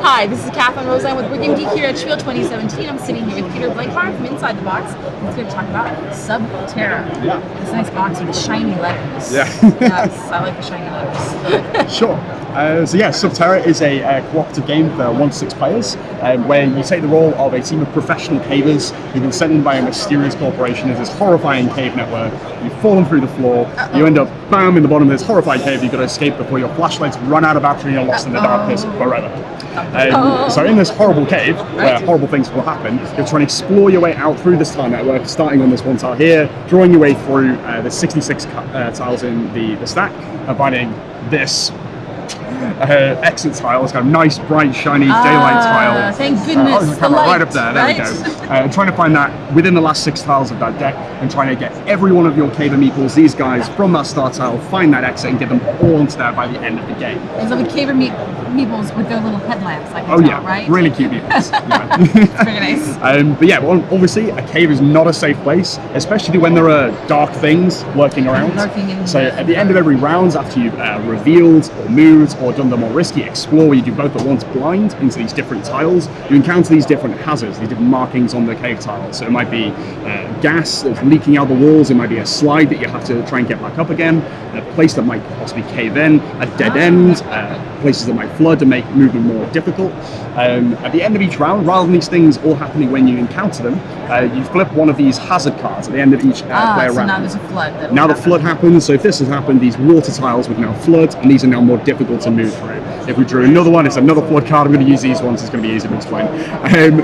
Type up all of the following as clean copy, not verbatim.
Hi, this is Catherine Roseanne with Board Game Geek here at SPIEL 2017. I'm sitting here with Peter Blankhart from Inside the Box. He's going to talk about Terra. Yeah. This nice box with the shiny letters. Yeah. Yes, I like the shiny letters. Sure. Terra is a cooperative game for 1 to 6 players, where you take the role of a team of professional cavers who've been sent in by a mysterious corporation as this horrifying cave network. You've fallen through the floor, you end up bam in the bottom of this horrifying cave. You've got to escape before your flashlights run out of battery and you're lost in the darkness forever. So in this horrible cave, where horrible things will happen, you're trying to explore your way out through this tile network, starting on this one tile here, drawing your way through the 66 tiles in the stack, and finding this exit tile. It's got a nice, bright, shiny daylight tile. Thank goodness. The camera right up there. There we go. Trying to find that within the last 6 tiles of that deck, and trying to get every one of your caver meeples, these guys, from that start tile, find that exit, and get them all onto there by the end of the game. There's little caver meeples with their little headlamps, like right? Really cute meeples. It's very nice. But yeah, well, obviously, a cave is not a safe place, especially when there are dark things lurking around. So at the end of every round, after you've revealed or moved or done the more risky explore, where you do both at once blind into these different tiles, you encounter these different hazards, these different markings on the cave tiles. So it might be gas that's leaking out the walls, it might be a slide that you have to try and get back up again, a place that might possibly cave in, a dead end, places that might flood and make movement more difficult. At the end of each round, rather than these things all happening when you encounter them, you flip one of these hazard cards at the end of each player round. Now there's a flood. Now the flood happens, so if this has happened, these water tiles would now flood, and these are now more difficult to move through. If we drew another one, it's another flood card. I'm going to use these ones, it's going to be easier to explain.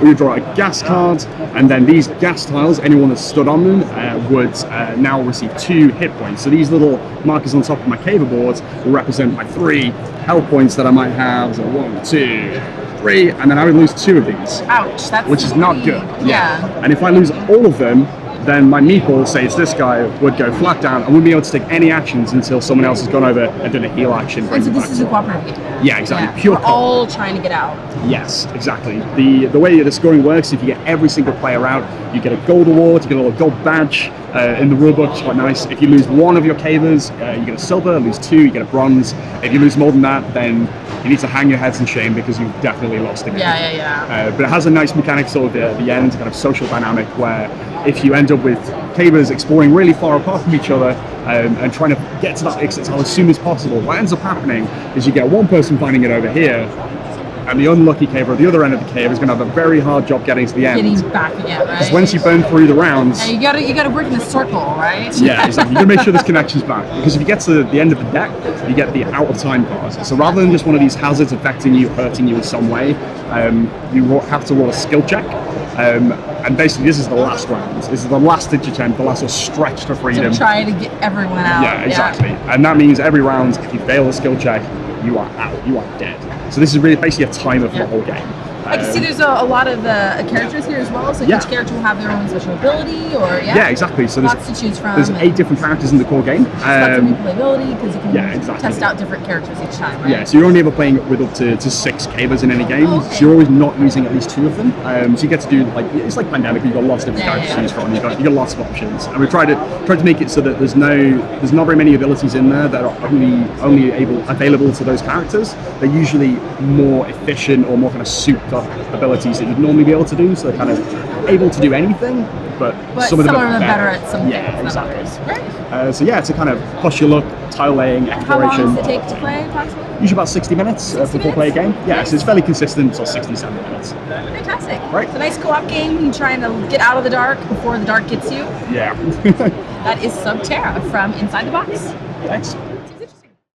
We draw a gas card, and then these gas tiles, anyone that stood on them would now receive 2 hit points. So these little markers on top of my caver board will represent my 3 health points that I might have. So 1, 2, 3, and then I would lose 2 of these. Ouch, which is not good. Yeah. And if I lose all of them, then my meeple, say it's this guy, would go flat down. I wouldn't be able to take any actions until someone else has gone over and done a heal action. And so this is a cooperative game. Yeah, exactly. Yeah. Pure We're all trying to get out. Yes, exactly. The way the scoring works, if you get every single player out, you get a gold award, you get a little gold badge in the rulebook, which is quite nice. If you lose 1 of your cavers, you get a silver, lose 2, you get a bronze. If you lose more than that, then you need to hang your heads in shame because you've definitely lost the game. Yeah. But it has a nice mechanic sort of the end, kind of social dynamic, where if you end up with cavers exploring really far apart from each other and trying to get to that exit tile as soon as possible, what ends up happening is you get one person finding it over here, and the unlucky caver at the other end of the cave is going to have a very hard job getting to the end. Getting back again, right? Because once you burn through the rounds... Yeah, you gotta work in the circle, right? Yeah, exactly. You gotta make sure this connection's back. Because if you get to the end of the deck, you get the out of time card. So rather than just one of these hazards affecting you, hurting you in some way, you have to roll a skill check. And basically this is the last round. This is the last ditch attempt, the last sort of stretch to freedom. To try to get everyone out. Yeah, exactly. Yeah. And that means every round, if you fail a skill check, you are out, you are dead. So this is really basically a timer for the whole game. I can see there's a lot of characters here as well, so each character will have their own special ability, or yeah, exactly. So lots to choose from. There's 8 different characters in the core game. Lots of replayability, because you can test out different characters each time, right? Yeah, so you're only ever playing with up to 6 cavers in any game, so you're always not using at least 2 of them. So you get to do, it's like Pandemic, you've got lots of different characters to choose from, you've got lots of options. And we tried to make it so that there's not very many abilities in there that are only available to those characters. They're usually more efficient or more kind of souped up abilities that you'd normally be able to do, so they're kind of able to do anything, but some of them are better at some things exactly. than others. Right. So yeah, it's a kind of push your luck, tile laying, exploration. How long does it take to play approximately? Usually about 60 minutes for a full-player game. Yeah, so it's fairly consistent, so 60-70 minutes. Fantastic. Right. It's a nice co-op game. You're trying to get out of the dark before the dark gets you. Yeah. That is Terra from Inside the Box. Thanks.